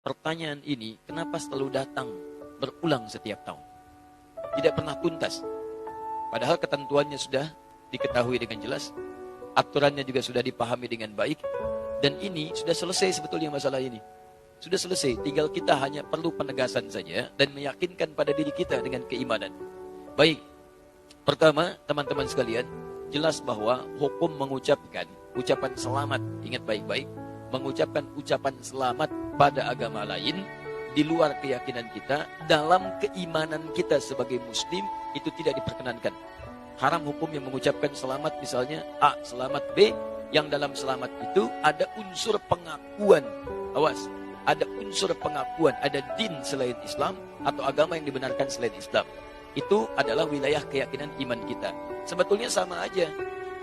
Pertanyaan ini kenapa selalu datang berulang setiap tahun? Tidak pernah tuntas. Padahal ketentuannya sudah diketahui dengan jelas, aturannya juga sudah dipahami dengan baik, dan ini sudah selesai sebetulnya masalah ini. Sudah selesai, tinggal kita hanya perlu penegasan saja dan meyakinkan pada diri kita dengan keimanan. Baik, pertama teman-teman sekalian, jelas bahwa hukum mengucapkan ucapan selamat, ingat baik-baik, mengucapkan ucapan selamat pada agama lain di luar keyakinan kita, dalam keimanan kita sebagai muslim itu tidak diperkenankan. Haram hukum yang mengucapkan selamat, misalnya A selamat B, yang dalam selamat itu ada unsur pengakuan. Awas, ada unsur pengakuan, ada din selain Islam atau agama yang dibenarkan selain Islam. Itu adalah wilayah keyakinan iman kita. Sebetulnya sama aja,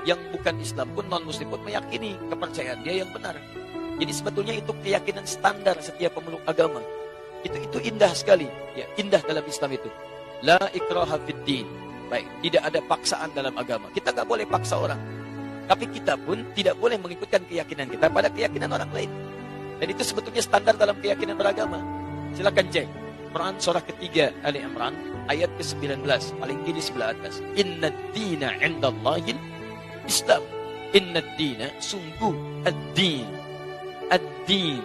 yang bukan Islam pun, non muslim pun meyakini kepercayaan dia yang benar. Jadi sebetulnya itu keyakinan standar setiap pemeluk agama. Itu indah sekali, ya, indah dalam Islam itu. La ikraha fid din. Baik, tidak ada paksaan dalam agama. Kita nggak boleh paksa orang. Tapi kita pun tidak boleh mengikutkan keyakinan kita pada keyakinan orang lain. Dan itu sebetulnya standar dalam keyakinan beragama. Silakan cek Quran surah ketiga Ali Imran ayat ke-19, paling kiri sebelah atas. Inna dina indallahin Islam. Inna dina, sungguh ad-din. Ad-din,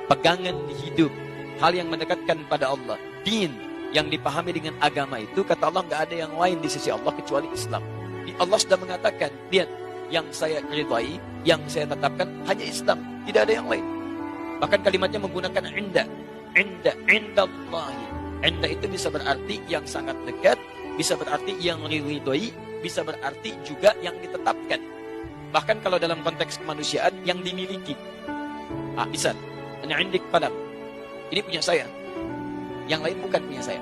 pegangan hidup, hal yang mendekatkan pada Allah. Din, yang dipahami dengan agama itu, kata Allah, nggak ada yang lain di sisi Allah kecuali Islam. Allah sudah mengatakan, lihat, yang saya ridhai, yang saya tetapkan hanya Islam, tidak ada yang lain. Bahkan kalimatnya menggunakan inda, indallahi. Inda itu bisa berarti yang sangat dekat, bisa berarti yang diridhai, bisa berarti juga yang ditetapkan. Bahkan kalau dalam konteks kemanusiaan, yang dimiliki. Bisa, hanya indik padam. Ini punya saya, yang lain bukan punya saya.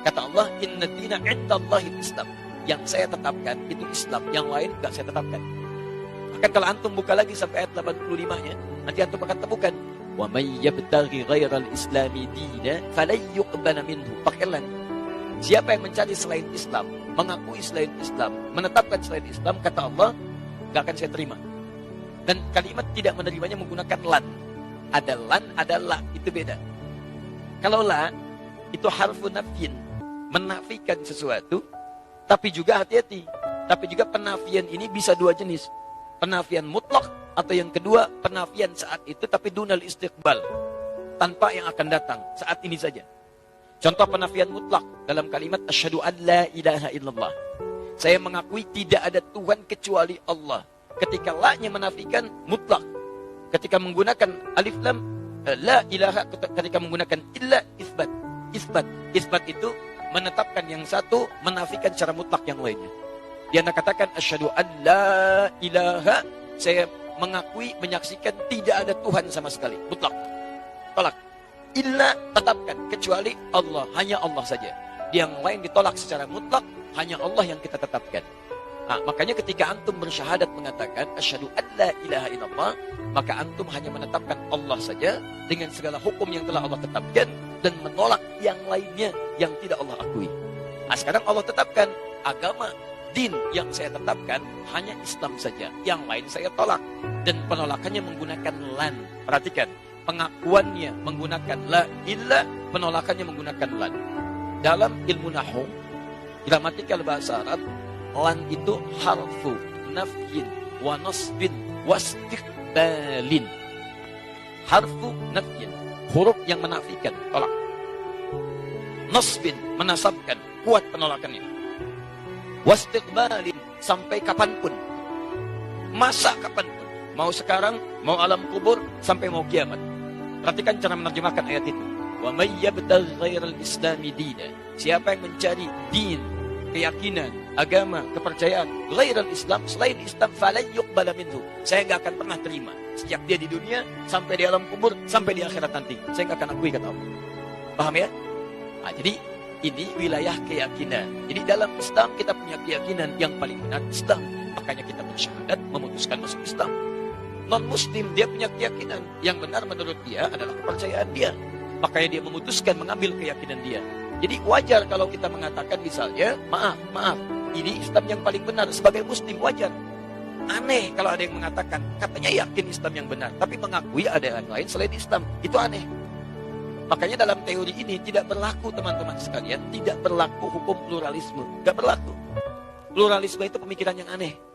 Kata Allah, inna dina indallahi Islam. Yang saya tetapkan itu Islam, yang lain enggak saya tetapkan. Bahkan kalau antum buka lagi sampai ayat 85-nya, nanti antum akan temukan, wa may yabtaghi ghairal islami dina falan yuqbala minhu. Pakailah, siapa yang mencari selain Islam, mengakui selain Islam, menetapkan selain Islam, kata Allah, enggak akan saya terima. Dan kalimat tidak menerimanya menggunakan lan. Ada lan, ada la, itu beda. Kalau la, itu harfu nafyin, menafikan sesuatu. Tapi juga hati-hati, tapi juga penafian ini bisa dua jenis. Penafian mutlak, atau yang kedua, penafian saat itu tapi dunal istiqbal, tanpa yang akan datang, saat ini saja. Contoh penafian mutlak dalam kalimat asyhadu an la ilaha illallah. Saya mengakui tidak ada Tuhan kecuali Allah. Ketika la-nya menafikan mutlak. Ketika menggunakan alif lam la ilaha, ketika menggunakan illa isbat. Isbat itu menetapkan yang satu, menafikan secara mutlak yang lainnya. Dia katakan asyhadu an la ilaha, saya mengakui, menyaksikan tidak ada Tuhan sama sekali, mutlak. Tolak. Illa, tetapkan, kecuali Allah, hanya Allah saja. Yang lain ditolak secara mutlak, hanya Allah yang kita tetapkan. Makanya ketika antum bersyahadat mengatakan asyhadu an la ilaha illallah, maka antum hanya menetapkan Allah saja dengan segala hukum yang telah Allah tetapkan dan menolak yang lainnya yang tidak Allah akui. Sekarang Allah tetapkan agama, din yang saya tetapkan hanya Islam saja, yang lain saya tolak, dan penolakannya menggunakan lan. Perhatikan, pengakuannya menggunakan la illa, penolakannya menggunakan lan. Dalam ilmu nahwu, gramatikal bahasa Arab, lan itu harfu nafyin wa nasbin wa istiqbalin. Harfu nafyin, huruf yang menafikan, tolak. Nasbin, menasabkan, kuat penolakannya. Wa istiqbalin, sampai kapanpun, masa kapanpun, mau sekarang, mau alam kubur, sampai mau kiamat. Perhatikan cara menerjemahkan ayat itu. Wa may yabtaghi ghairal islami dina, siapa yang mencari din, keyakinan, agama, kepercayaan ghairal Islam, selain Islam, falan yuqbala minhu, saya enggak akan pernah terima. Sejak dia di dunia, sampai di alam kubur, sampai di akhirat nanti, saya enggak akan akui, kata Allah. Paham ya? Jadi ini wilayah keyakinan. Jadi dalam Islam kita punya keyakinan yang paling benar Islam. Makanya kita bersyahadat memutuskan masuk Islam. Non muslim dia punya keyakinan yang benar menurut dia adalah kepercayaan dia. Makanya dia memutuskan mengambil keyakinan dia. Jadi wajar kalau kita mengatakan misalnya, maaf, ini Islam yang paling benar sebagai muslim, wajar. Aneh kalau ada yang mengatakan, katanya yakin Islam yang benar, tapi mengakui ada yang lain selain Islam. Itu aneh. Makanya dalam teori ini tidak berlaku teman-teman sekalian, tidak berlaku hukum pluralisme. Gak berlaku. Pluralisme itu pemikiran yang aneh.